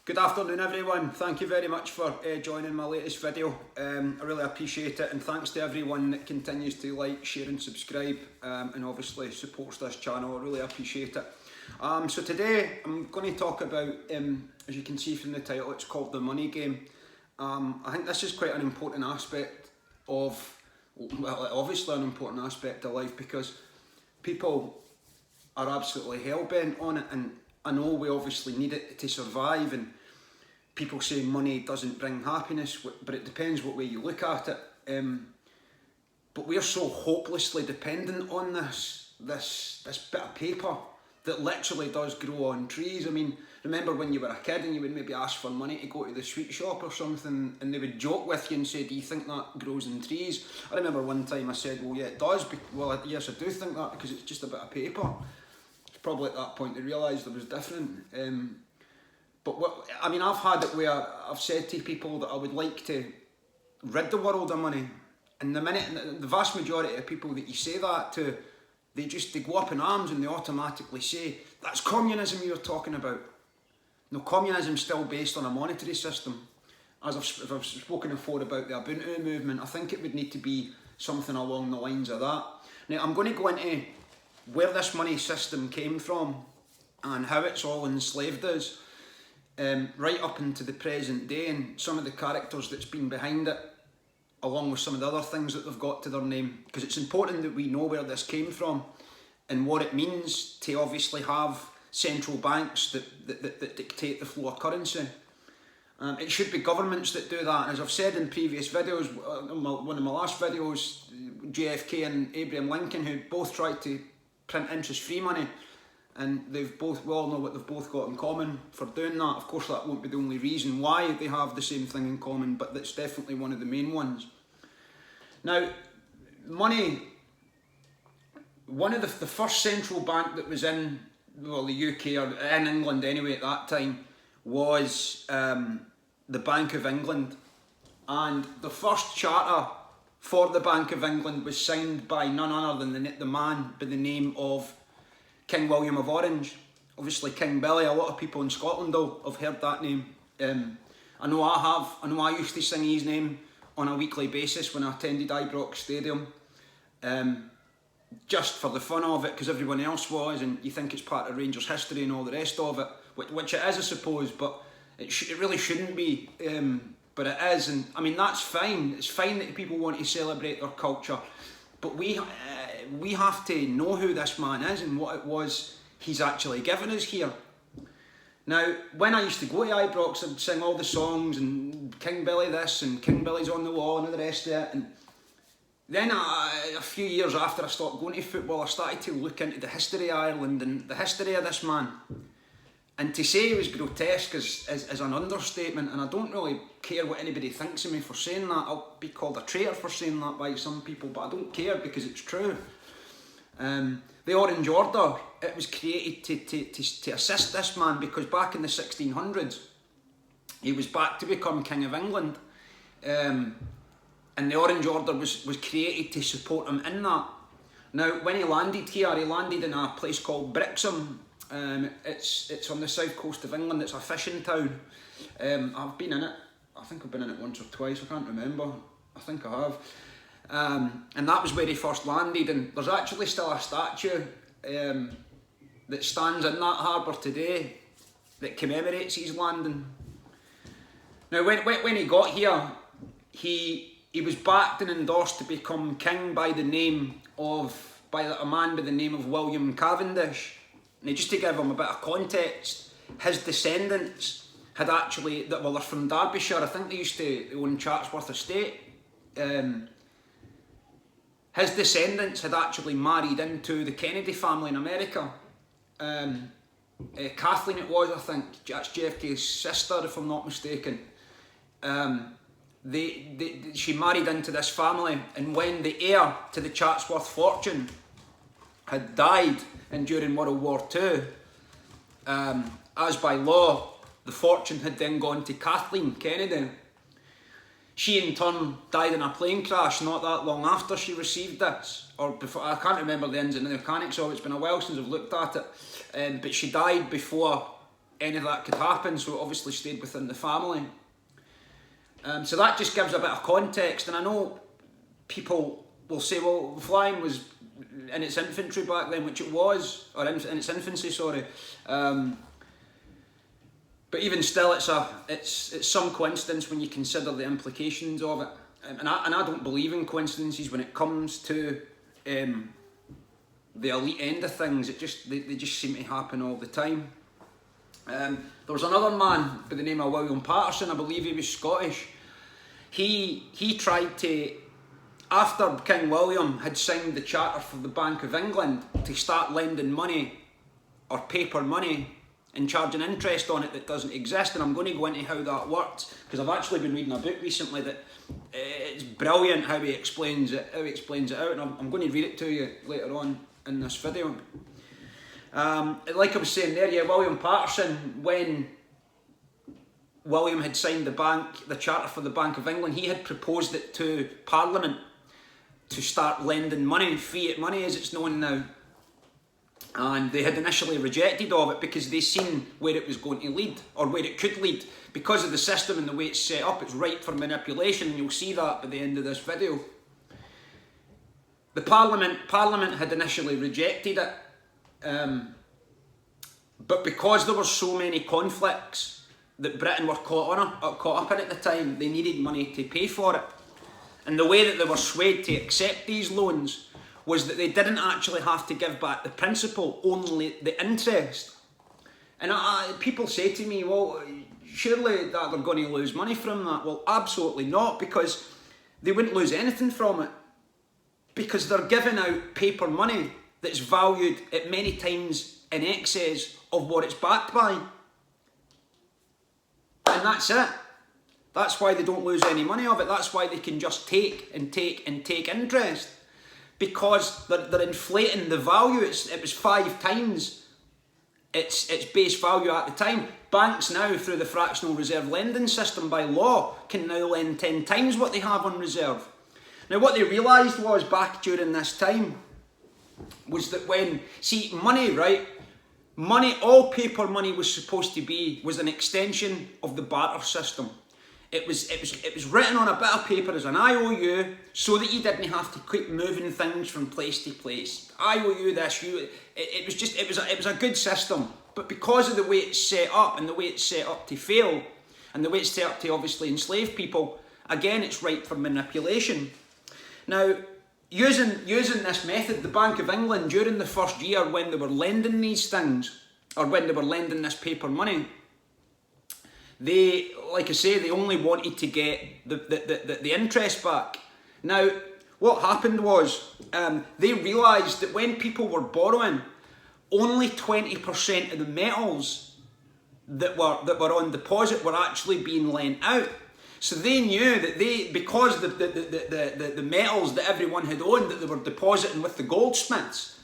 Good afternoon everyone, thank you very much for joining my latest video. I really appreciate it, and thanks to everyone that continues to like, share and subscribe and obviously supports this channel. I really appreciate it. So today I'm going to talk about, as you can see from the title, it's called The Money Game. I think this is quite an important aspect of, well, obviously an important aspect of life, because people are absolutely hell-bent on it, and I know we obviously need it to survive, and people say money doesn't bring happiness, but it depends what way you look at it. But we're so hopelessly dependent on this bit of paper that literally does grow on trees. I mean, remember when you were a kid and you would maybe ask for money to go to the sweet shop or something, and they would joke with you and say, do you think that grows in trees? I remember one time I said, well, yeah, it does. Well, yes, I do think that, because it's just a bit of paper. It's probably at that point they realised it was different. But what, I mean, I've had it where I've said to people that I would like to rid the world of money, and the vast majority of people that you say that to, they go up in arms and they automatically say, that's communism you're talking about. No, communism's still based on a monetary system. As I've spoken before about the Ubuntu movement, I think it would need to be something along the lines of that. Now, I'm going to go into where this money system came from and how it's all enslaved us. Right up into the present day, and some of the characters that's been behind it, along with some of the other things that they've got to their name, because it's important that we know where this came from and what it means to obviously have central banks that dictate the flow of currency. It should be governments that do that, and as I've said in previous videos, one of my last videos, JFK and Abraham Lincoln, who both tried to print interest-free money, and we all know what they've both got in common for doing that. Of course, that won't be the only reason why they have the same thing in common, but that's definitely one of the main ones. Now, money, one of the first central bank that was in, well, the UK, or in England anyway at that time, was the Bank of England. And the first charter for the Bank of England was signed by none other than the man by the name of King William of Orange. Obviously King Billy, a lot of people in Scotland will have heard that name. I know I have. I know I used to sing his name on a weekly basis when I attended Ibrox Stadium. Just for the fun of it, because everyone else was, and you think it's part of Rangers history and all the rest of it, which it is, I suppose, but it really shouldn't be, but it is, and I mean, that's fine. It's fine that people want to celebrate their culture, but we have to know who this man is and what it was he's actually given us here. Now, when I used to go to Ibrox, I'd sing all the songs and King Billy this and King Billy's on the wall and all the rest of it, and then a few years after I stopped going to football, I started to look into the history of Ireland and the history of this man. And to say he was grotesque is an understatement, and I don't really care what anybody thinks of me for saying that. I'll be called a traitor for saying that by some people, but I don't care because it's true. The Orange Order, it was created to assist this man, because back in the 1600s, he was back to become King of England. And the Orange Order was created to support him in that. Now, when he landed here, he landed in a place called Brixham. It's on the south coast of England. It's a fishing town. I've been in it. I think I've been in it once or twice. I can't remember. I think I have. And that was where he first landed. And there's actually still a statue that stands in that harbour today that commemorates his landing. Now, when he got here, he was backed and endorsed to become king by a man by the name of William Cavendish. Now, just to give him a bit of context, his descendants had actually, they're from Derbyshire. I think they used to own Chatsworth Estate. His descendants had actually married into the Kennedy family in America. Kathleen it was, I think, that's JFK's sister, if I'm not mistaken. She married into this family, and when the heir to the Chatsworth fortune had died during World War II, as by law, the fortune had then gone to Kathleen Kennedy. She in turn died in a plane crash not that long after she received this, or before. I can't remember the ins and the mechanics of it. It's been a while since I've looked at it, but she died before any of that could happen, so it obviously stayed within the family. So that just gives a bit of context, and I know people will say, well, flying was in its infancy back then, which it was, or in its infancy, sorry. But even still, it's some coincidence when you consider the implications of it. And I don't believe in coincidences when it comes to the elite end of things. They just seem to happen all the time. There was another man by the name of William Patterson, I believe he was Scottish. He tried to, after King William had signed the Charter for the Bank of England, to start lending money or paper money and charging interest on it that doesn't exist. And I'm going to go into how that works, because I've actually been reading a book recently that it's brilliant how he explains it out, and I'm going to read it to you later on in this video. Like I was saying there, yeah, William Patterson, when William had signed the Charter for the Bank of England, he had proposed it to Parliament to start lending money, fiat money as it's known now. And they had initially rejected of it because they seen where it was going to lead, or where it could lead. Because of the system and the way it's set up, it's ripe for manipulation, and you'll see that at the end of this video. The Parliament had initially rejected it, but because there were so many conflicts that Britain were caught up in at the time, they needed money to pay for it. And the way that they were swayed to accept these loans was that they didn't actually have to give back the principal, only the interest. And people say to me, well, surely that they're going to lose money from that. Well, absolutely not, because they wouldn't lose anything from it. Because they're giving out paper money that's valued at many times in excess of what it's backed by. And that's it. That's why they don't lose any money of it. That's why they can just take and take and take interest. Because they're inflating the value. It was 5 times its base value at the time. Banks now, through the fractional reserve lending system by law, can now lend 10 times what they have on reserve. Now what they realised was, back during this time, was that money, right? Money, all paper money was supposed to be, was an extension of the barter system. It was written on a bit of paper as an IOU, so that you didn't have to keep moving things from place to place. IOU this, it was a good system. But because of the way it's set up, and the way it's set up to fail, and the way it's set up to obviously enslave people, again it's ripe for manipulation. Now, using this method, the Bank of England, during the first year when they were lending these things, or when they were lending this paper money, they, like I say, they only wanted to get the interest back. Now, what happened was, they realised that when people were borrowing, only 20% of the metals that were on deposit were actually being lent out. So they knew that because the metals that everyone had owned that they were depositing with the goldsmiths,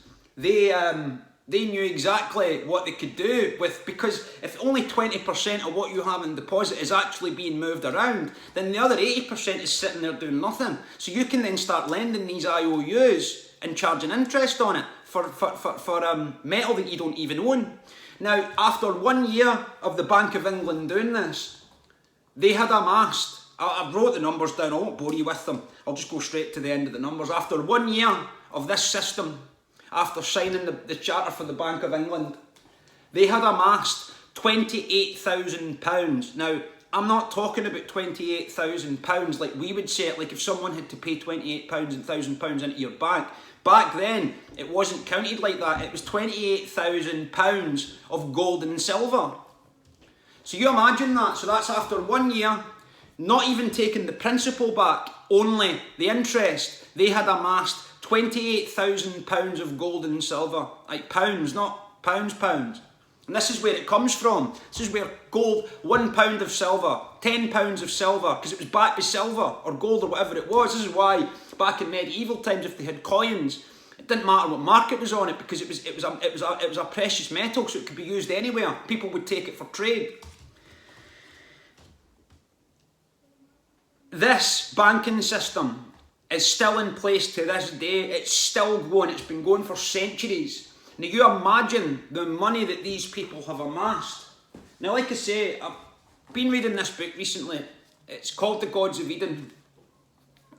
they knew exactly what they could do with, because if only 20% of what you have in deposit is actually being moved around, then the other 80% is sitting there doing nothing. So you can then start lending these IOUs and charging interest on it for metal that you don't even own. Now, after 1 year of the Bank of England doing this, they had amassed, I wrote the numbers down, I won't bore you with them, I'll just go straight to the end of the numbers. After 1 year of this system, after signing the Charter for the Bank of England, they had amassed £28,000. Now, I'm not talking about £28,000 like we would say it, like if someone had to pay £28 and £1,000 into your bank. Back then, it wasn't counted like that. It was £28,000 of gold and silver. So you imagine that. So that's after 1 year, not even taking the principal back, only the interest. They had amassed £28,000 of gold and silver. Like pounds, not pounds. And this is where it comes from. This is where gold, £1 of silver, £10 of silver, because it was backed by silver or gold or whatever it was. This is why back in medieval times, if they had coins, it didn't matter what market was on it, because it was a precious metal, so it could be used anywhere. People would take it for trade. This banking system is still in place to this day. It's still going. It's been going for centuries. Now you imagine the money that these people have amassed. Now, like I say, I've been reading this book recently. It's called The Gods of Eden.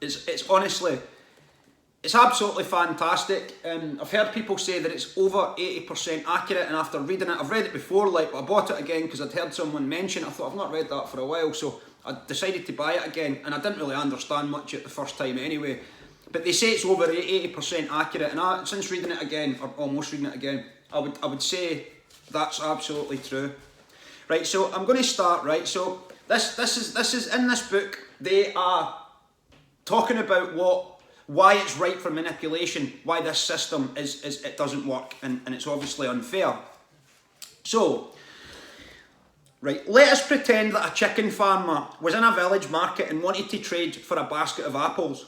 It's honestly, it's absolutely fantastic. I've heard people say that it's over 80% accurate, and after reading it, I've read it before, like, but I bought it again because I'd heard someone mention it. I thought, I've not read that for a while, so I decided to buy it again, and I didn't really understand much at the first time anyway. But they say it's over 80% accurate, and since reading it again, or almost reading it again, I would say that's absolutely true. Right, so I'm going to start, right, so this is in this book. They are talking about why it's ripe for manipulation, why this system it doesn't work, and it's obviously unfair. So, right, let us pretend that a chicken farmer was in a village market and wanted to trade for a basket of apples.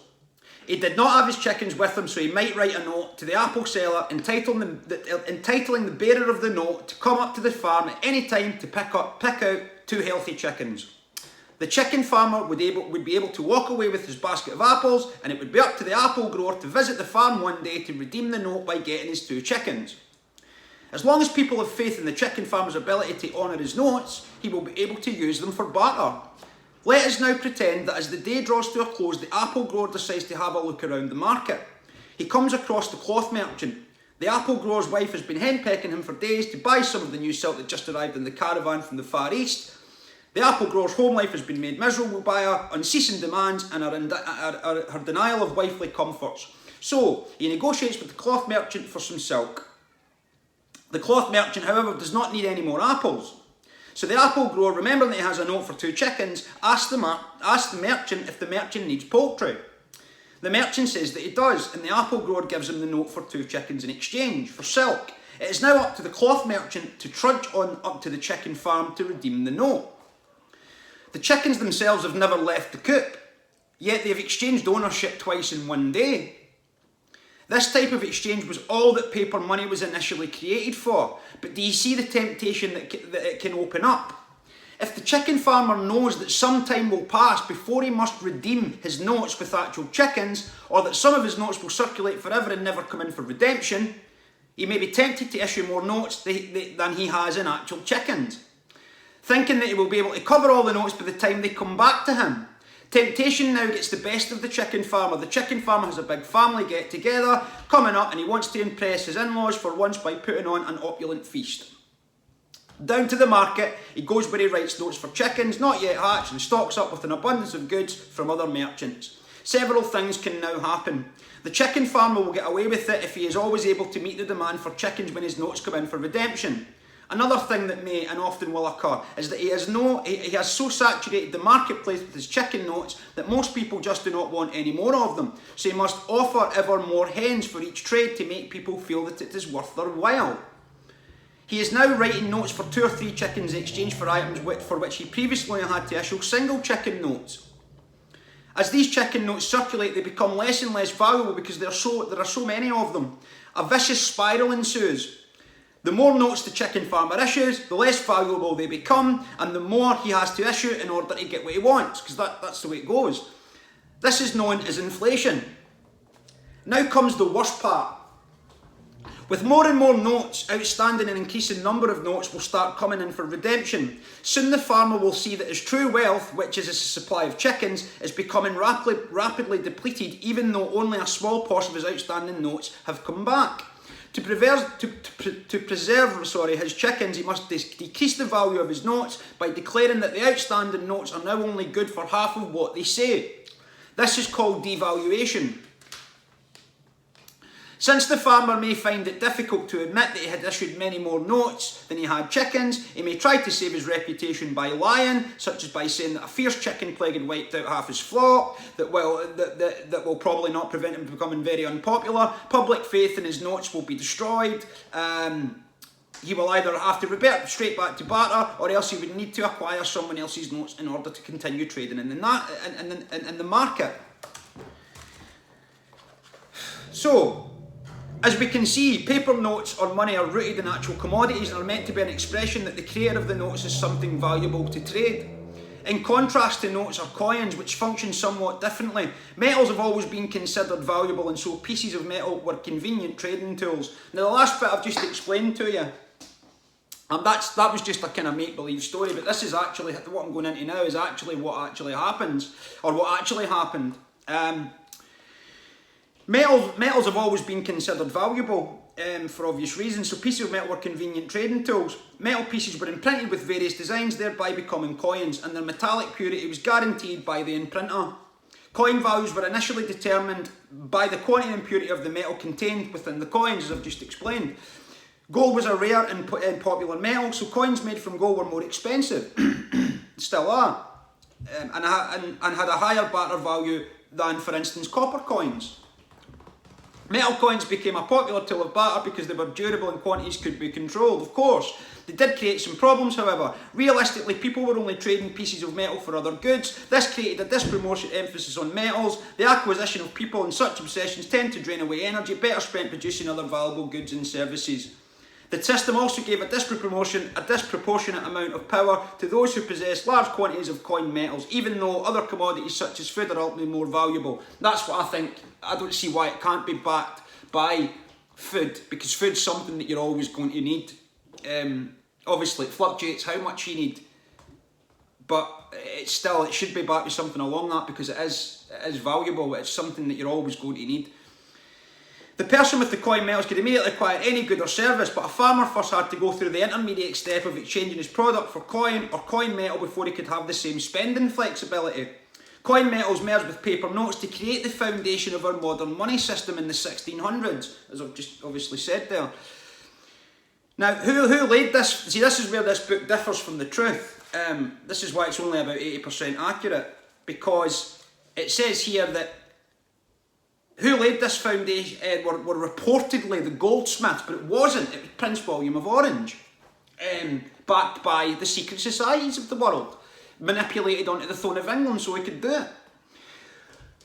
He did not have his chickens with him, so he might write a note to the apple seller entitling the bearer of the note to come up to the farm at any time to pick out 2 healthy chickens. The chicken farmer would be able to walk away with his basket of apples, and it would be up to the apple grower to visit the farm one day to redeem the note by getting his 2 chickens. As long as people have faith in the chicken farmer's ability to honour his notes, he will be able to use them for barter. Let us now pretend that as the day draws to a close, the apple grower decides to have a look around the market. He comes across the cloth merchant. The apple grower's wife has been henpecking him for days to buy some of the new silk that just arrived in the caravan from the Far East. The apple grower's home life has been made miserable by her unceasing demands and her denial of wifely comforts. So, he negotiates with the cloth merchant for some silk. The cloth merchant, however, does not need any more apples. So the apple grower, remembering that he has a note for 2 chickens, asks the merchant if the merchant needs poultry. The merchant says that he does, and the apple grower gives him the note for 2 chickens in exchange for silk. It is now up to the cloth merchant to trudge on up to the chicken farm to redeem the note. The chickens themselves have never left the coop, yet they have exchanged ownership twice in one day. This type of exchange was all that paper money was initially created for, but do you see the temptation that it can open up? If the chicken farmer knows that some time will pass before he must redeem his notes with actual chickens, or that some of his notes will circulate forever and never come in for redemption, he may be tempted to issue more notes than he has in actual chickens, thinking that he will be able to cover all the notes by the time they come back to him. Temptation now gets the best of the chicken farmer. The chicken farmer has a big family get together coming up, and he wants to impress his in-laws for once by putting on an opulent feast. Down to the market, he goes where he writes notes for chickens not yet hatched and stocks up with an abundance of goods from other merchants. Several things can now happen. The chicken farmer will get away with it if he is always able to meet the demand for chickens when his notes come in for redemption. Another thing that may and often will occur is that he has so saturated the marketplace with his chicken notes that most people just do not want any more of them. So he must offer ever more hens for each trade to make people feel that it is worth their while. He is now writing notes for 2 or 3 chickens in exchange for items for which he previously had to issue single chicken notes. As these chicken notes circulate, they become less and less valuable because there are so many of them. A vicious spiral ensues. The more notes the chicken farmer issues, the less valuable they become, and the more he has to issue in order to get what he wants, because that's the way it goes. This is known as inflation. Now comes the worst part. With more and more notes outstanding, an increasing number of notes will start coming in for redemption. Soon the farmer will see that his true wealth, which is a supply of chickens, is becoming rapidly depleted, even though only a small portion of his outstanding notes have come back. To preserve his chickens, he must decrease the value of his notes by declaring that the outstanding notes are now only good for half of what they say. This is called devaluation. Since the farmer may find it difficult to admit that he had issued many more notes than he had chickens, he may try to save his reputation by lying, such as by saying that a fierce chicken plague had wiped out half his flock, that will probably not prevent him from becoming very unpopular. Public faith in his notes will be destroyed. He will either have to revert straight back to barter, or else he would need to acquire someone else's notes in order to continue trading in the market. So, as we can see, paper notes or money are rooted in actual commodities and are meant to be an expression that the creator of the notes is something valuable to trade. In contrast to notes or coins, which function somewhat differently, metals have always been considered valuable, and so pieces of metal were convenient trading tools. Now, the last bit I've just explained to you That was just a kind of make-believe story, but this is actually, what I'm going into now is actually what actually happens, or what actually happened. Metals have always been considered valuable for obvious reasons, so pieces of metal were convenient trading tools. Metal pieces were imprinted with various designs, thereby becoming coins, and their metallic purity was guaranteed by the imprinter. Coin values were initially determined by the quantity and purity of the metal contained within the coins, as I've just explained. Gold was a rare and popular metal, so coins made from gold were more expensive, still are, and had a higher barter value than, for instance, copper coins. Metal coins became a popular tool of barter because they were durable and quantities could be controlled, of course. They did create some problems, however. Realistically, people were only trading pieces of metal for other goods. This created a disproportionate emphasis on metals. The acquisition of people and such obsessions tend to drain away energy better spent producing other valuable goods and services. The system also gave a disproportionate amount of power to those who possess large quantities of coined metals, even though other commodities such as food are ultimately more valuable. That's what I think. I don't see why it can't be backed by food, because food's something that you're always going to need. Obviously, it fluctuates how much you need, but it should be backed with something along that, because it is valuable. It's something that you're always going to need. The person with the coin metals could immediately acquire any good or service, but a farmer first had to go through the intermediate step of exchanging his product for coin or coin metal before he could have the same spending flexibility. Coin metals merged with paper notes to create the foundation of our modern money system in the 1600s, as I've just obviously said there. Now, who laid this? See, this is where this book differs from the truth. This is why it's only about 80% accurate, because it says here that who laid this foundation were reportedly the goldsmiths, but it wasn't. It was Prince William of Orange, backed by the secret societies of the world, manipulated onto the throne of England so he could do it.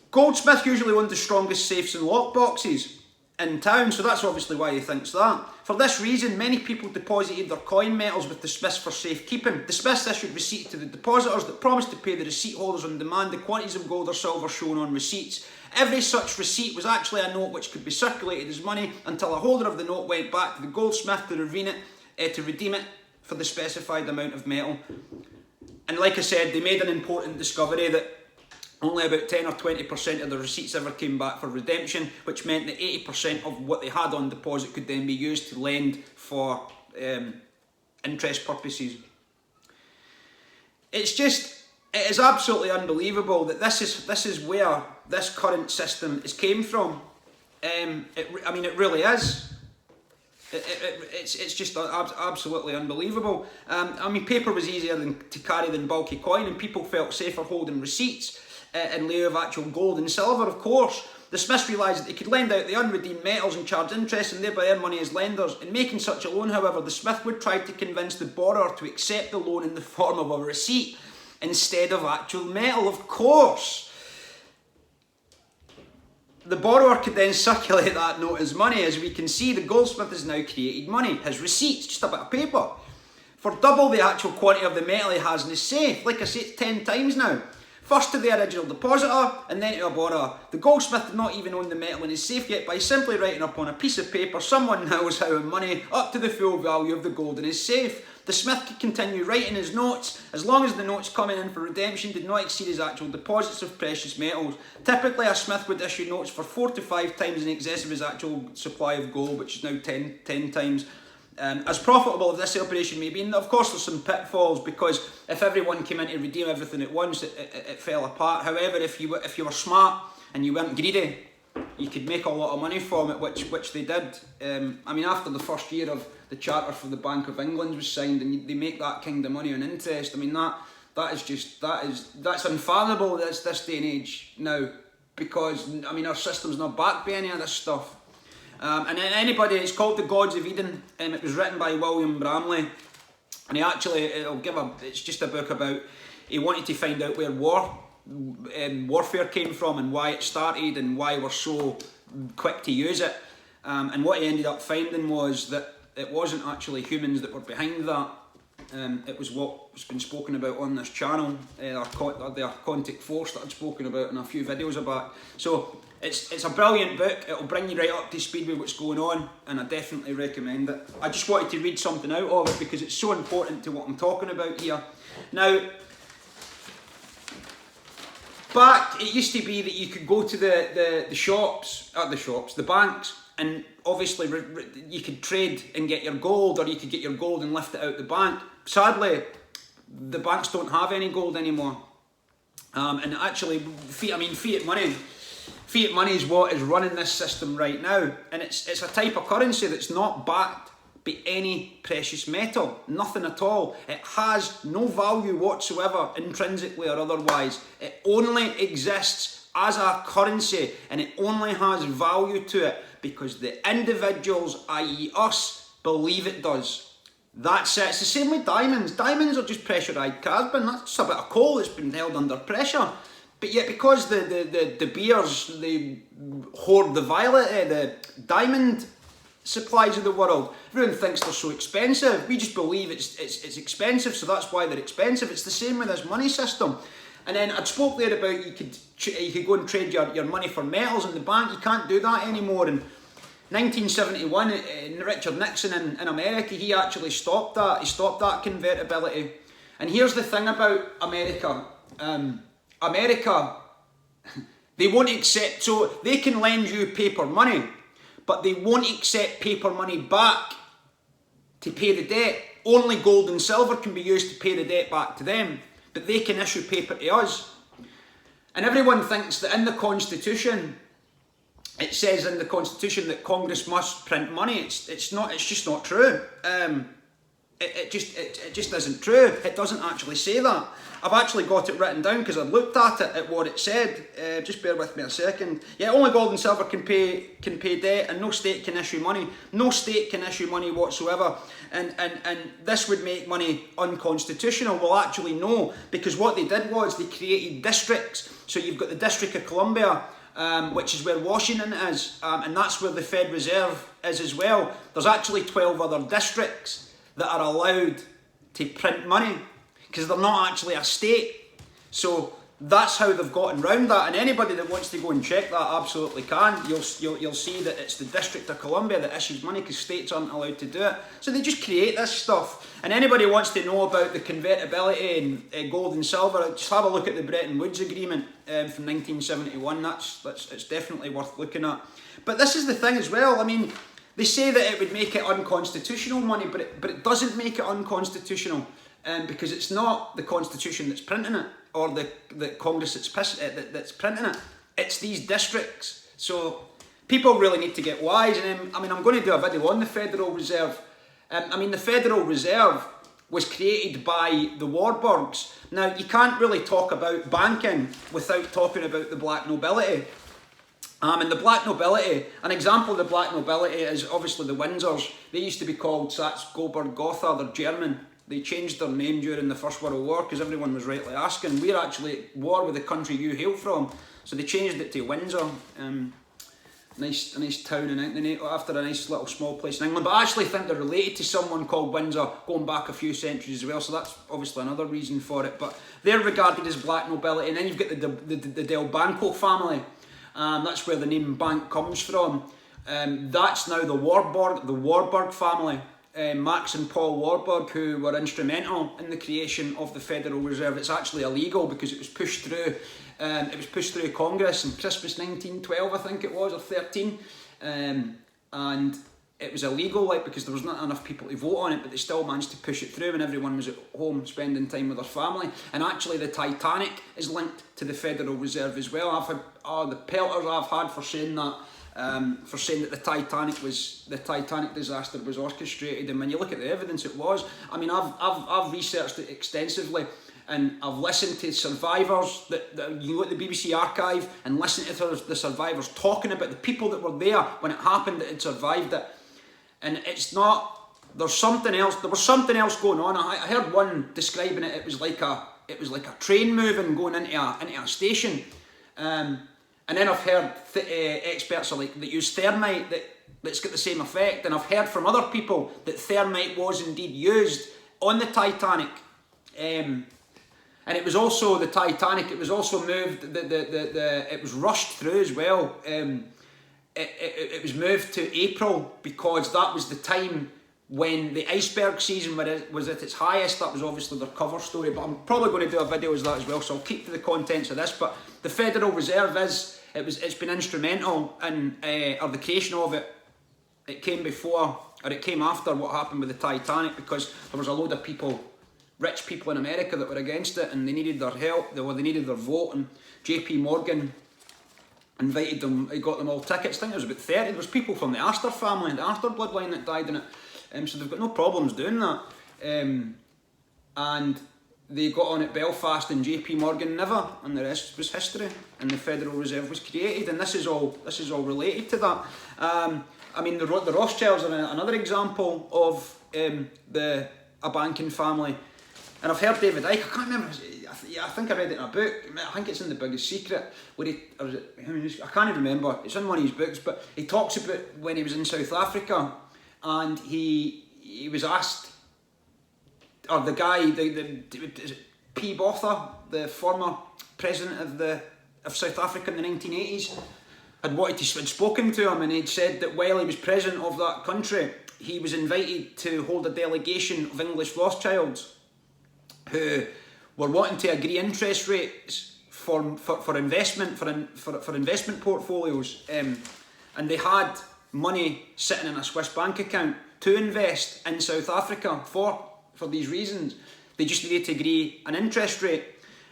Goldsmith usually owned the strongest safes and lockboxes in town, so that's obviously why he thinks that. For this reason, many people deposited their coin metals with the smiths for safekeeping. The smiths issued receipts to the depositors that promised to pay the receipt holders on demand the quantities of gold or silver shown on receipts. Every such receipt was actually a note which could be circulated as money until a holder of the note went back to the goldsmith to redeem it for the specified amount of metal. And like I said, they made an important discovery that only about 10 or 20% of the receipts ever came back for redemption, which meant that 80% of what they had on deposit could then be used to lend for interest purposes. It is absolutely unbelievable that this is where this current system came from. It really is. It's just absolutely unbelievable. Paper was easier to carry than bulky coin, and people felt safer holding receipts in lieu of actual gold and silver, of course. The smiths realised that they could lend out the unredeemed metals and charge interest and thereby earn money as lenders. In making such a loan, however, the smith would try to convince the borrower to accept the loan in the form of a receipt instead of actual metal, of course. The borrower could then circulate that note as money. As we can see, the goldsmith has now created money. His receipt's just a bit of paper. For double the actual quantity of the metal he has in his safe. Like I say, it's 10 times now. First to the original depositor, and then to a borrower. The goldsmith did not even own the metal in his safe yet. By simply writing up on a piece of paper, someone knows how money up to the full value of the gold in his safe. The smith could continue writing his notes as long as the notes coming in for redemption did not exceed his actual deposits of precious metals. Typically, a smith would issue notes for 4 to 5 times in excess of his actual supply of gold, which is now 10 times. As profitable as this operation may be, and of course there's some pitfalls, because if everyone came in to redeem everything at once, it fell apart. However, if you were smart and you weren't greedy, you could make a lot of money from it, which they did. After the first year of the charter for the Bank of England was signed, and they make that kind of money on interest. That's unfathomable this day and age now, because our system's not backed by any of this stuff. It's called The Gods of Eden, and it was written by William Bramley, and it's just a book about, he wanted to find out where warfare came from and why it started and why we're so quick to use it, and what he ended up finding was that it wasn't actually humans that were behind that. It was what's been spoken about on this channel, the Archontic Force that I'd spoken about in a few videos about. So It's a brilliant book. It'll bring you right up to speed with what's going on, and I definitely recommend it. I just wanted to read something out of it because it's so important to what I'm talking about here. Now, back, it used to be that you could go to the banks, and obviously you could trade and get your gold, or you could get your gold and lift it out the bank. Sadly, the banks don't have any gold anymore. And actually, fiat money is what is running this system right now. And it's a type of currency that's not backed by any precious metal, nothing at all. It has no value whatsoever, intrinsically or otherwise. It only exists as a currency, and it only has value to it because the individuals, i.e. us, believe it does. That's it. It's the same with diamonds. Diamonds are just pressurised carbon. That's just a bit of coal that's been held under pressure. But yet, because the beers, they hoard the diamond supplies of the world, everyone thinks they're so expensive. We just believe it's expensive, so that's why they're expensive. It's the same with this money system. And then I spoke there about you could go and trade your money for metals in the bank. You can't do that anymore. In 1971, Richard Nixon in America, he actually stopped that. He stopped that convertibility. And here's the thing about America. America, they won't accept, so they can lend you paper money, but they won't accept paper money back to pay the debt. Only gold and silver can be used to pay the debt back to them, but they can issue paper to us. And everyone thinks that in the Constitution, it says in the Constitution that Congress must print money. It's just not true. It just isn't true. It doesn't actually say that. I've actually got it written down because I looked at it, at what it said. Just bear with me a second. Yeah, only gold and silver can pay debt, and no state can issue money. No state can issue money whatsoever. And this would make money unconstitutional. Well, actually no, because what they did was they created districts. So you've got the District of Columbia, which is where Washington is, and that's where the Fed Reserve is as well. There's actually 12 other districts that are allowed to print money because they're not actually a state. So that's how they've gotten around that, and anybody that wants to go and check that absolutely can. You'll see that it's the District of Columbia that issues money because states aren't allowed to do it. So they just create this stuff. And anybody wants to know about the convertibility and gold and silver, just have a look at the Bretton Woods Agreement from 1971. It's definitely worth looking at. But this is the thing as well. I mean, they say that it would make it unconstitutional money, but it doesn't make it unconstitutional because it's not the Constitution that's printing it or the Congress that's printing it. It's these districts. So people really need to get wise. And I'm going to do a video on the Federal Reserve. The Federal Reserve was created by the Warburgs. Now, you can't really talk about banking without talking about the black nobility. And the black nobility, an example of the black nobility is obviously the Windsors. They used to be called Saxe-Coburg-Gotha. They're German. They changed their name during the First World War because everyone was rightly asking, we're actually at war with the country you hail from. So they changed it to Windsor. A nice town in England, after a nice little small place in England. But I actually think they're related to someone called Windsor going back a few centuries as well, so that's obviously another reason for it. But they're regarded as black nobility. And then you've got the Del Banco family. That's where the name bank comes from. That's now the Warburg family. Max and Paul Warburg, who were instrumental in the creation of the Federal Reserve. It's actually illegal because it was pushed through. It was pushed through Congress in Christmas 1912, I think it was, or 13, and it was illegal, because there was not enough people to vote on it, but they still managed to push it through, and everyone was at home spending time with their family. And actually, the Titanic is linked to the Federal Reserve as well. I've had the pelters I've had for saying that. The Titanic disaster was orchestrated, and when you look at the evidence, it was. I mean, I've researched it extensively, and I've listened to survivors that you go to the BBC archive and listen to the survivors talking about the people that were there when it happened, that had survived it, and it's not. There was something else going on. I heard one describing it. It was like a train moving going into a station. And then I've heard experts that use thermite that's got the same effect. And I've heard from other people that thermite was indeed used on the Titanic. And it was also the Titanic. It was also moved. It was rushed through as well. It was moved to April because that was the time when the iceberg season was at its highest. That was obviously their cover story. But I'm probably going to do a video as that as well. So I'll keep to the contents of this. But the Federal Reserve it's been instrumental in or the creation of it. It came before or it came after what happened with the Titanic, because there was a load of people, rich people in America, that were against it, and they needed their help. They needed their vote, and JP Morgan invited them. He got them all tickets. I think there was about 30. There was people from the Astor family, the Astor bloodline, that died in it. So they've got no problems doing that. And they got on at Belfast, and JP Morgan never, and the rest was history. And the Federal Reserve was created, and this is all related to that. I mean, the Rothschilds are another example of a banking family. And I've heard David Icke, I can't remember, I think I read it in a book, I think it's in The Biggest Secret, where I can't even remember, it's in one of his books, but he talks about when he was in South Africa, and he was asked, or the guy, P. Botha, the former president of South Africa in the 1980s, had spoken to him, and he'd said that while he was president of that country, he was invited to hold a delegation of English Rothschilds who were wanting to agree interest rates for investment for investment portfolios, and they had money sitting in a Swiss bank account to invest in South Africa for these reasons. They just needed to agree an interest rate.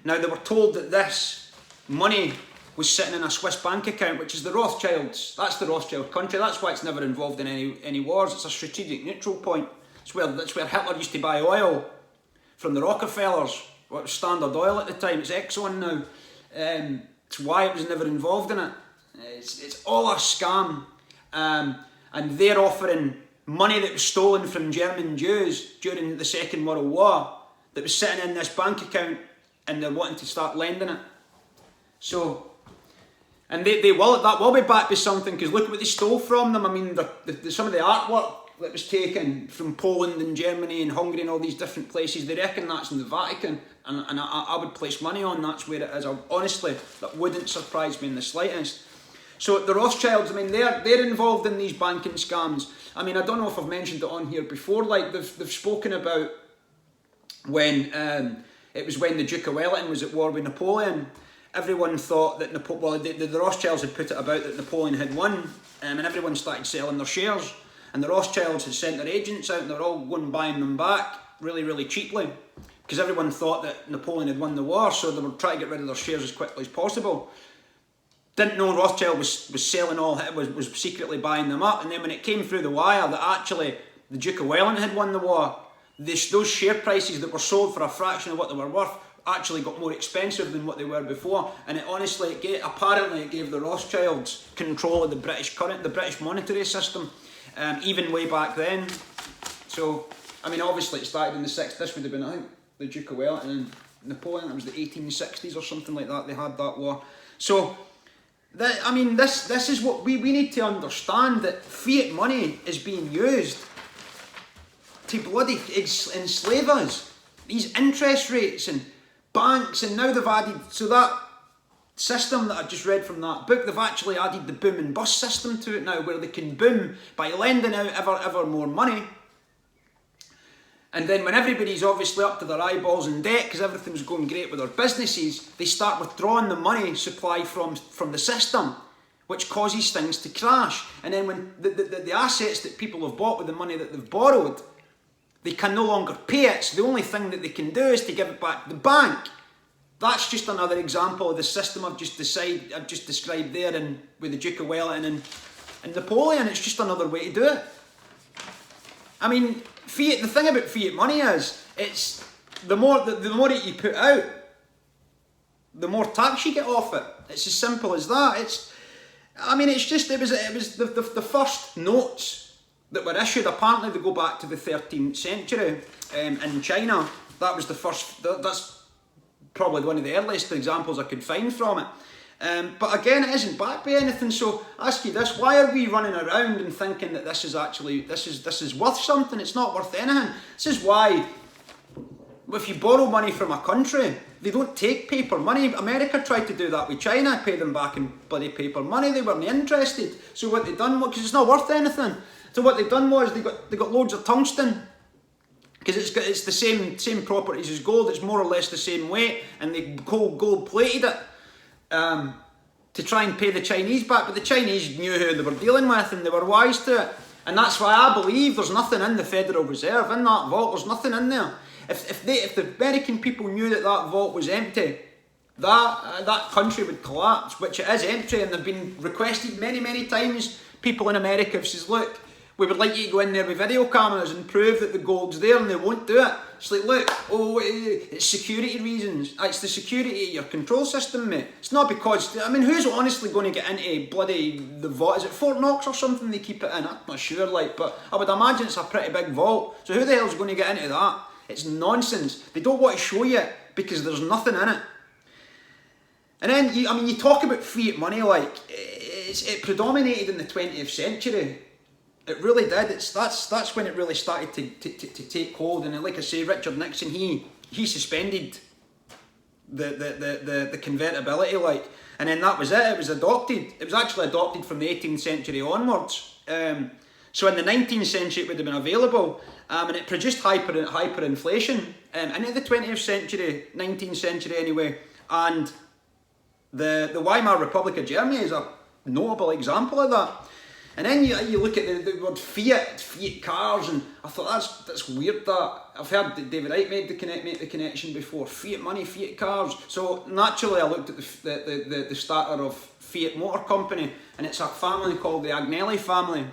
Now, they were told that this money was sitting in a Swiss bank account, which is the Rothschilds. That's the Rothschild country. That's why it's never involved in any wars. It's a strategic neutral point. That's where Hitler used to buy oil from the Rockefellers. What was Standard Oil at the time? It's Exxon now. It's why it was never involved in it. It's all a scam. And they're offering money that was stolen from German Jews during the Second World War that was sitting in this bank account, and they're wanting to start lending it. So, and that will be backed by something, because look what they stole from them. I mean, some of the artwork that was taken from Poland and Germany and Hungary and all these different places, they reckon that's in the Vatican, and I would place money on that's where it is. Honestly, that wouldn't surprise me in the slightest. So the Rothschilds, I mean, they're involved in these banking scams. I mean, I don't know if I've mentioned it on here before. Like they've spoken about when it was when the Duke of Wellington was at war with Napoleon. Everyone thought that the Rothschilds had put it about that Napoleon had won, and everyone started selling their shares. And the Rothschilds had sent their agents out, and they were all going buying them back really, really cheaply, because everyone thought that Napoleon had won the war, so they were trying to get rid of their shares as quickly as possible. Didn't know Rothschild was selling was secretly buying them up, and then when it came through the wire that actually the Duke of Wellington had won the war, those share prices that were sold for a fraction of what they were worth actually got more expensive than what they were before, and apparently it gave the Rothschilds control of the British monetary system, even way back then. So, I mean, obviously it started in the 60s. This would have been, I think, the Duke of Wellington and Napoleon. It was the 1860s or something like that. They had that war. So, this is what we need to understand, that fiat money is being used to bloody enslave us. These interest rates and banks, and now they've added, so that system that I just read from that book, they've actually added the boom and bust system to it now, where they can boom by lending out ever more money. And then when everybody's obviously up to their eyeballs in debt because everything's going great with their businesses, they start withdrawing the money supply from the system, which causes things to crash. And then when the assets that people have bought with the money that they've borrowed, they can no longer pay it, so the only thing that they can do is to give it back to the bank. That's just another example of the system I've just described there, and with the Duke of Wellington and Napoleon. It's just another way to do it. I mean, the thing about fiat money is, it's the more that you put out, the more tax you get off it. It's as simple as that. It was the first notes that were issued. Apparently they go back to the 13th century in China. That was the first. That's probably one of the earliest examples I could find from it. But again, it isn't backed by anything. So I ask you this: why are we running around and thinking that this is worth something? It's not worth anything. This is why if you borrow money from a country, they don't take paper money. America tried to do that with China, pay them back in bloody paper money. They weren't interested. So what they done was, because it's not worth anything. So what they done was they got loads of tungsten, because it's the same properties as gold. It's more or less the same weight, and they gold plated it to try and pay the Chinese back. But the Chinese knew who they were dealing with, and they were wise to it. And that's why I believe there's nothing in the Federal Reserve, in that vault. There's nothing in there. If the American people knew that vault was empty, that country would collapse, which it is empty, and they've been requested many times. People in America have says, look, we would like you to go in there with video cameras and prove that the gold's there, and they won't do it. It's like, look, it's security reasons. It's the security of your control system, mate. It's not because, I mean, who's honestly going to get into bloody the vault? Is it Fort Knox or something they keep it in? I'm not sure, like, but I would imagine it's a pretty big vault. So who the hell's going to get into that? It's nonsense. They don't want to show you it because there's nothing in it. And then, you talk about fiat money, like, it predominated in the 20th century. It really did. That's when it really started to take hold. And like I say, Richard Nixon, he suspended the convertibility, like, and then that was it. It was adopted. It was actually adopted from the 18th century onwards. So in the 19th century, it would have been available, and it produced hyperinflation into the 20th century, 19th century anyway. And the Weimar Republic of Germany is a notable example of that. And then you look at the word fiat cars, and I thought that's weird. That I've heard that David Icke make the connection before. Fiat money, fiat cars. So naturally, I looked at the starter of Fiat Motor Company, and it's a family called the Agnelli family.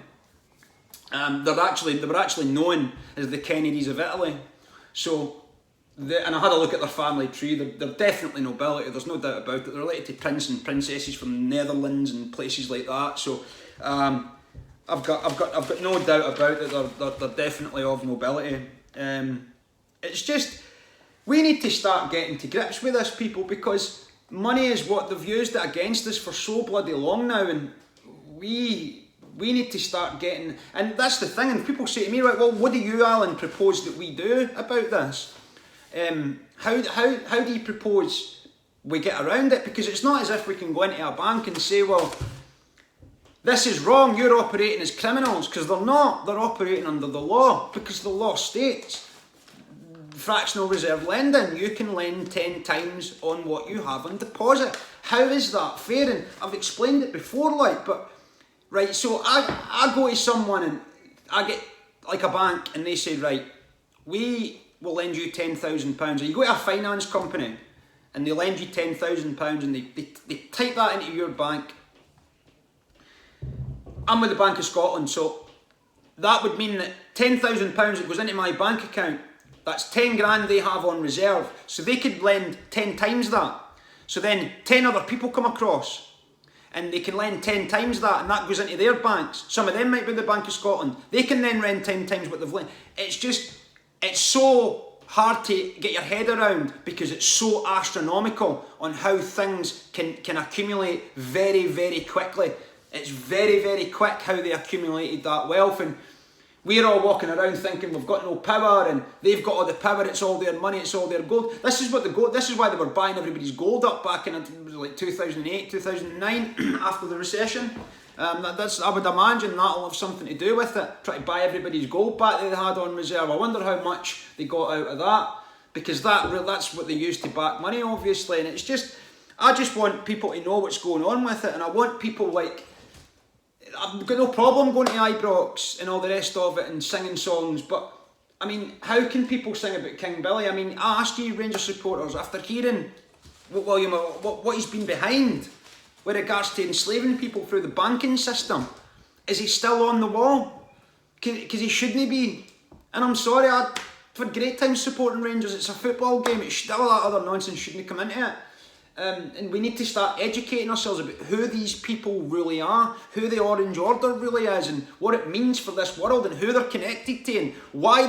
They were actually known as the Kennedys of Italy. So, and I had a look at their family tree. They're definitely nobility. There's no doubt about it. They're related to princes and princesses from the Netherlands and places like that. So. I've got no doubt about it. They're definitely of nobility. It's just, we need to start getting to grips with this, people, because money is what they've used it against us for so bloody long now, and we need to start getting. And that's the thing. And people say to me, right, well, what do you, Alan, propose that we do about this? How do you propose we get around it? Because it's not as if we can go into a bank and say, well, this is wrong, you're operating as criminals, because they're not. They're operating under the law, because the law states fractional reserve lending, you can lend 10 times on what you have on deposit. How is that fair? And I've explained it before, like, but right, so I go to someone and I get like a bank, and they say, right, we will lend you £10,000, and you go to a finance company and they lend you £10,000, and they type that into your bank. I'm with the Bank of Scotland, so that would mean that £10,000 that goes into my bank account, that's 10 grand they have on reserve. So they could lend 10 times that. So then 10 other people come across and they can lend 10 times that, and that goes into their banks. Some of them might be the Bank of Scotland. They can then lend 10 times what they've lent. It's so hard to get your head around, because it's so astronomical on how things can accumulate very, very quickly. It's very, very quick how they accumulated that wealth, and we're all walking around thinking we've got no power, and they've got all the power. It's all their money. It's all their gold. This is why they were buying everybody's gold up back in like 2008, 2009 after the recession. I would imagine that'll have something to do with it. Try to buy everybody's gold back that they had on reserve. I wonder how much they got out of that, because that's what they used to back money, obviously. And it's just, I just want people to know what's going on with it, and I want people like. I've got no problem going to Ibrox and all the rest of it and singing songs, but I mean, how can people sing about King Billy? I mean, I ask you, Rangers supporters, after hearing what he's been behind with regards to enslaving people through the banking system, is he still on the wall? Because he shouldn't be. And I'm sorry, I've had great time supporting Rangers. It's a football game. It's still that other nonsense shouldn't come into it. And we need to start educating ourselves about who these people really are, who the Orange Order really is, and what it means for this world, and who they're connected to, and why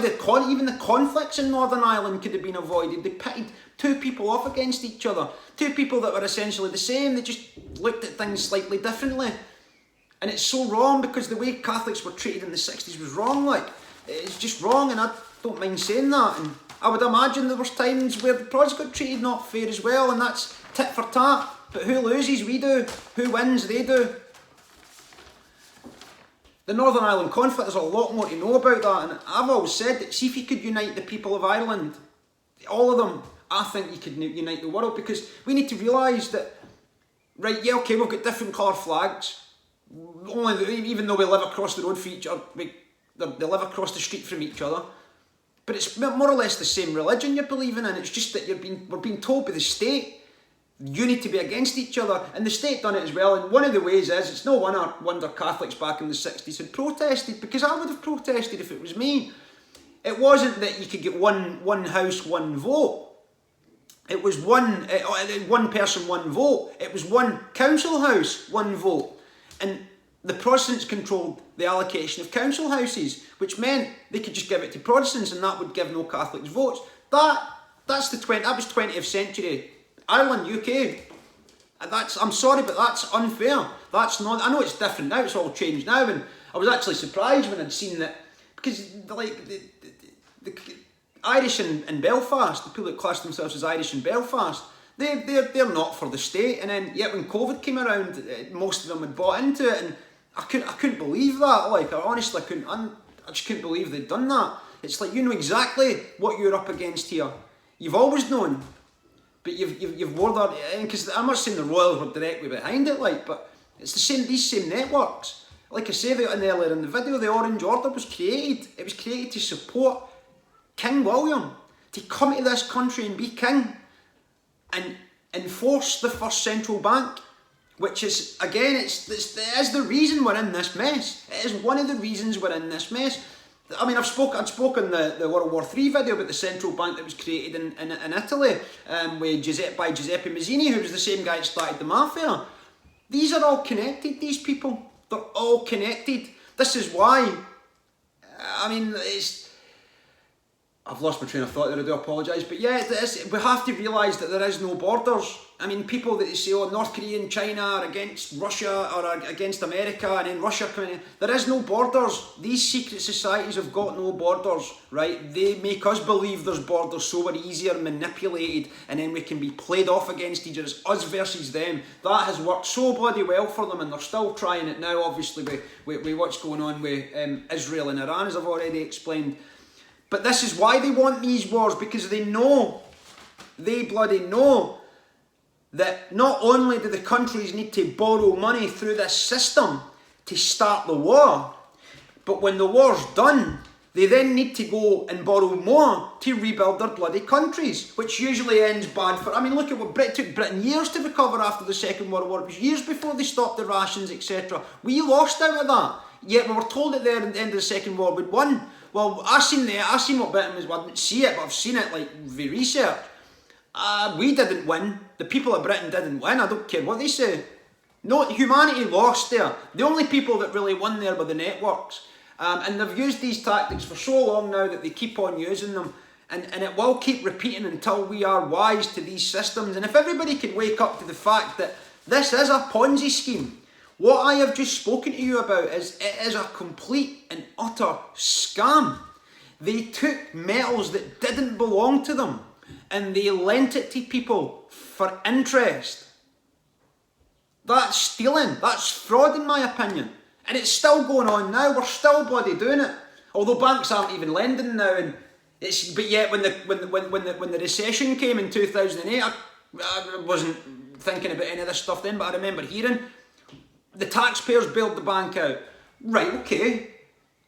even the conflicts in Northern Ireland could have been avoided. They pitted two people off against each other, two people that were essentially the same. They just looked at things slightly differently. And it's so wrong, because the way Catholics were treated in the 60s was wrong. Like, it's just wrong, and I don't mind saying that. And I would imagine there was times where the Prods got treated not fair as well, and that's tit for tat. But who loses? We do. Who wins? They do. The Northern Ireland conflict, there's a lot more to know about that, and I've always said that, see if you could unite the people of Ireland, all of them, I think you could unite the world, because we need to realise that, right, yeah, okay, we've got different coloured flags, even though we live across the road from each other, they live across the street from each other, but it's more or less the same religion you're believing in. It's just that we're being told by the state, you need to be against each other, and the state done it as well. And one of the ways is, it's no wonder Catholics back in the 60s had protested, because I would have protested if it was me. It wasn't that you could get one house, one vote. It was one person, one vote. It was one council house, one vote. And the Protestants controlled the allocation of council houses, which meant they could just give it to Protestants, and that would give no Catholics votes. That was 20th century Ireland, UK. I'm sorry, but that's unfair. That's not. I know it's different now. It's all changed now, and I was actually surprised when I'd seen that, because the Irish in Belfast, the people that class themselves as Irish in Belfast, they're not for the state. And then yet when COVID came around, most of them had bought into it, and I couldn't believe that. Like, I honestly couldn't. I just couldn't believe they'd done that. It's like, you know exactly what you're up against here. You've always known. But you've wore that, because I'm not saying the Royals were directly behind it, like, but it's the same, these same networks. Like I said earlier in the video, the Orange Order was created. It was created to support King William, to come to this country and be king, and enforce the first central bank, which is, again, it is the reason we're in this mess. It is one of the reasons we're in this mess. I mean, I'd spoken the World War III video about the central bank that was created in Italy by Giuseppe Mazzini, who was the same guy that started the mafia. These are all connected, these people. They're all connected. This is why, I mean, I've lost my train of thought there, I do apologise, but yeah, we have to realise that there is no borders. I mean, people that say, oh, North Korea and China are against Russia or are against America, and then Russia coming in. There is no borders. These secret societies have got no borders, right? They make us believe there's borders so we're easier manipulated, and then we can be played off against each other. It's us versus them. That has worked so bloody well for them, and they're still trying it now, obviously, with what's going on with Israel and Iran, as I've already explained. But this is why they want these wars, because they bloody know, that not only do the countries need to borrow money through this system to start the war, but when the war's done, they then need to go and borrow more to rebuild their bloody countries, which usually ends bad for... I mean, look at what it took Britain years to recover after the Second World War. It was years before they stopped the rations, etc. We lost out of that. Yet we were told at the end of the Second War we'd won. Well, I seen what Britain was... Well, I didn't see it, but I've seen it, like, via research. We didn't win. The people of Britain didn't win. I don't care what they say. No, humanity lost there. The only people that really won there were the networks. And they've used these tactics for so long now that they keep on using them. And it will keep repeating until we are wise to these systems. And if everybody could wake up to the fact that this is a Ponzi scheme, what I have just spoken to you about it is a complete and utter scam. They took metals that didn't belong to them, and they lent it to people for interest. That's stealing. That's fraud, in my opinion. And it's still going on now. We're still bloody doing it. Although banks aren't even lending now. But yet, when the recession came in 2008, I wasn't thinking about any of this stuff then, but I remember hearing the taxpayers bailed the bank out. Right, okay.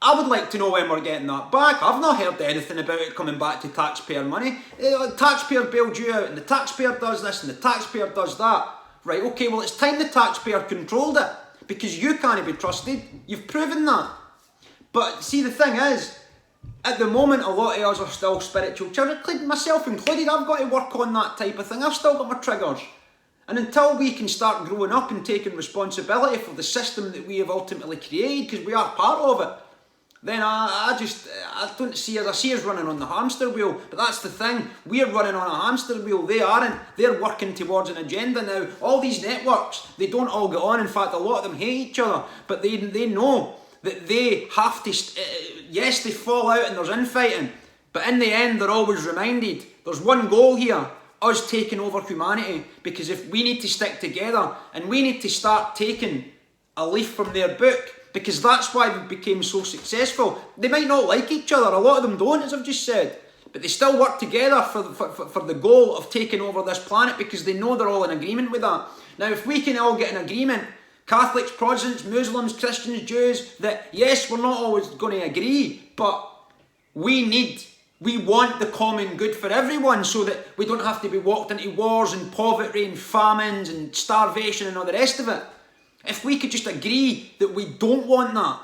I would like to know when we're getting that back. I've not heard anything about it coming back to taxpayer money. The taxpayer bailed you out, and the taxpayer does this, and the taxpayer does that. Right, okay, well, it's time the taxpayer controlled it, because you can't be trusted. You've proven that. But see, the thing is, at the moment, a lot of us are still spiritual children, myself included. I've got to work on that type of thing. I've still got my triggers. And until we can start growing up and taking responsibility for the system that we have ultimately created, because we are part of it, then I don't see us. I see us running on the hamster wheel. But that's the thing. We're running on a hamster wheel. They aren't. They're working towards an agenda now. All these networks, they don't all get on. In fact, a lot of them hate each other. But they know that they have to... yes, they fall out and there's infighting. But in the end, they're always reminded, there's one goal here, us taking over humanity. Because if we need to stick together and we need to start taking a leaf from their book, because that's why they became so successful. They might not like each other, a lot of them don't, as I've just said, but they still work together for the goal of taking over this planet, because they know they're all in agreement with that. Now, if we can all get an agreement, Catholics, Protestants, Muslims, Christians, Jews, that yes, we're not always going to agree, but we want the common good for everyone, so that we don't have to be walked into wars and poverty and famines and starvation and all the rest of it. If we could just agree that we don't want that,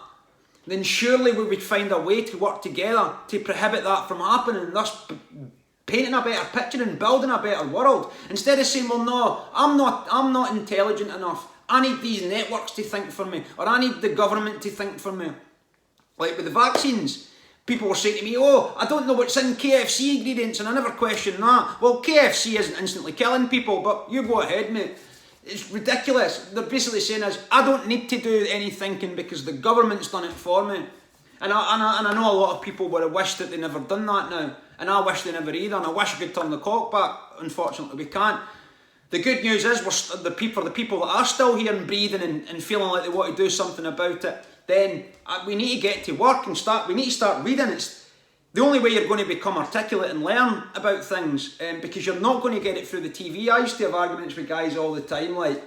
then surely we would find a way to work together to prohibit that from happening, and thus painting a better picture and building a better world. Instead of saying, well, no, I'm not intelligent enough. I need these networks to think for me, or I need the government to think for me. Like with the vaccines, people were saying to me, oh, I don't know what's in KFC ingredients, and I never questioned that. Well, KFC isn't instantly killing people, but you go ahead, mate. It's ridiculous. They're basically saying I don't need to do any thinking because the government's done it for me. And I know a lot of people would have wished that they never done that now. And I wish they never either, and I wish I could turn the clock back. Unfortunately, we can't. The good news is, for the people that are still here and breathing and feeling like they want to do something about it, then we need to get to work and we need to start reading. It's the only way you're going to become articulate and learn about things, because you're not going to get it through the TV. I used to have arguments with guys all the time like,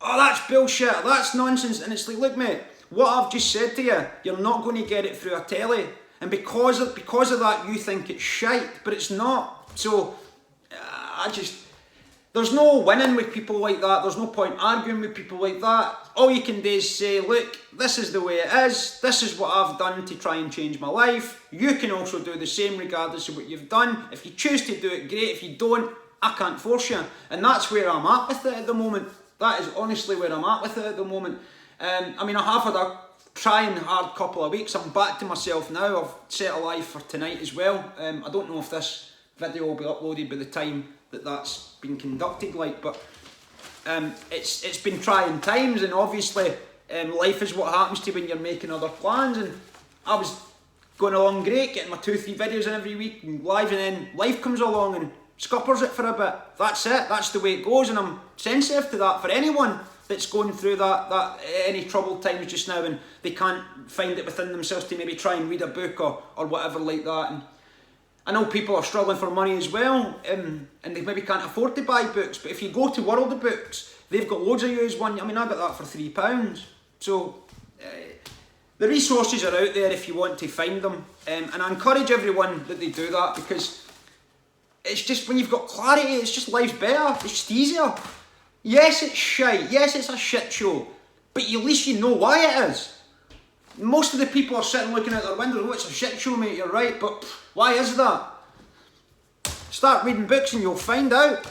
oh, that's bullshit, that's nonsense. And it's like, look, mate, what I've just said to you, you're not going to get it through a telly. And because of that, you think it's shite, but it's not. So, there's no winning with people like that. There's no point arguing with people like that. All you can do is say, look, this is the way it is. This is what I've done to try and change my life. You can also do the same regardless of what you've done. If you choose to do it, great. If you don't, I can't force you. And that's where I'm at with it at the moment. That is honestly where I'm at with it at the moment. I mean, I have had a trying hard couple of weeks. I'm back to myself now. I've set a live for tonight as well. I don't know if this video will be uploaded by the time that's been conducted, but it's been trying times, and obviously life is what happens to you when you're making other plans. And I was going along great, getting my 2-3 videos in every week and live, and then life comes along and scuppers it for a bit. That's it, that's the way it goes, and I'm sensitive to that for anyone that's going through that any troubled times just now, and they can't find it within themselves to maybe try and read a book or whatever like that. And I know people are struggling for money as well, and they maybe can't afford to buy books, but if you go to World of Books, they've got loads of used ones. I mean, I got that for £3. So the resources are out there if you want to find them, and I encourage everyone that they do that, because it's just, when you've got clarity, it's just, life's better, it's just easier. Yes, it's shite, yes, it's a shit show, but at least you know why it is. Most of the people are sitting looking out their window, oh, it's a shit show, mate, you're right, but why is that? Start reading books and you'll find out.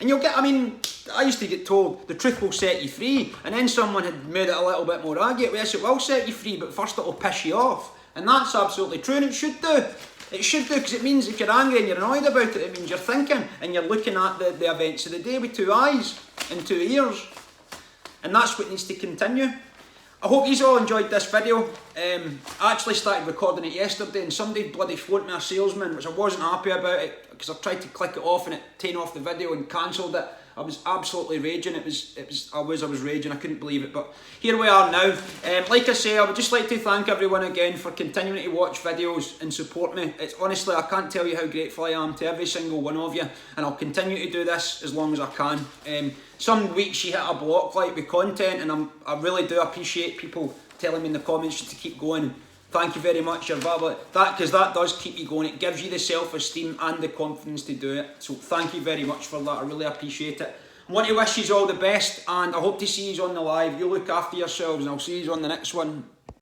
And you'll get, I mean, I used to get told the truth will set you free, and then someone had made it a little bit more argued. Yes, it will set you free, but first it'll piss you off. And that's absolutely true, and it should do. It should do, because it means if you're angry and you're annoyed about it, it means you're thinking and you're looking at the events of the day with 2 eyes and 2 ears. And that's what needs to continue. I hope you all enjoyed this video. I actually started recording it yesterday, and somebody bloody phoned me a salesman, which I wasn't happy about it, because I tried to click it off and it turned off the video and cancelled it. I was absolutely raging. I was raging. I couldn't believe it. But here we are now. Like I say, I would just like to thank everyone again for continuing to watch videos and support me. It's honestly, I can't tell you how grateful I am to every single one of you, and I'll continue to do this as long as I can. Some weeks you hit a block with content, and I really do appreciate people telling me in the comments just to keep going. Thank you very much, you're valuable. Because that does keep you going. It gives you the self-esteem and the confidence to do it. So thank you very much for that. I really appreciate it. I want to wish you all the best, and I hope to see you on the live. You look after yourselves, and I'll see you on the next one.